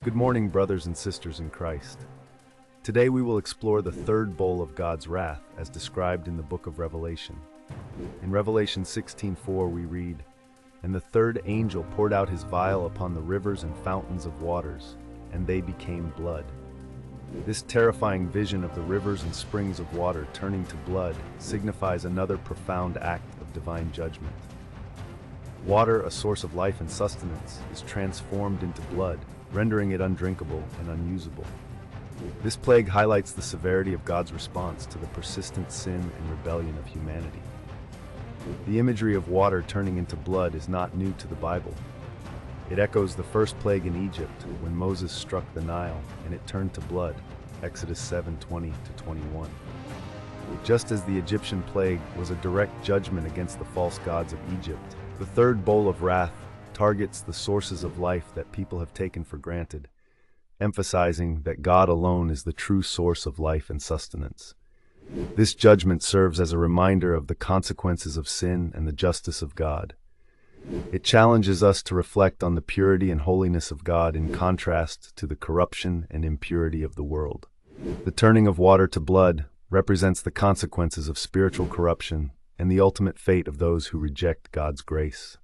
Good morning, brothers and sisters in Christ. Today we will explore the third bowl of God's wrath as described in the book of Revelation. In Revelation 16:4 we read, "And the third angel poured out his vial upon the rivers and fountains of waters, and they became blood." This terrifying vision of the rivers and springs of water turning to blood signifies another profound act of divine judgment. Water, a source of life and sustenance, is transformed into blood, rendering it undrinkable and unusable. This plague highlights the severity of God's response to the persistent sin and rebellion of humanity. The imagery of water turning into blood is not new to the Bible. It echoes the first plague in Egypt when Moses struck the Nile and it turned to blood, Exodus 7:20-21. Just as the Egyptian plague was a direct judgment against the false gods of Egypt, the third bowl of wrath targets the sources of life that people have taken for granted, emphasizing that God alone is the true source of life and sustenance. This judgment serves as a reminder of the consequences of sin and the justice of God. It challenges us to reflect on the purity and holiness of God in contrast to the corruption and impurity of the world. The turning of water to blood represents the consequences of spiritual corruption and the ultimate fate of those who reject God's grace.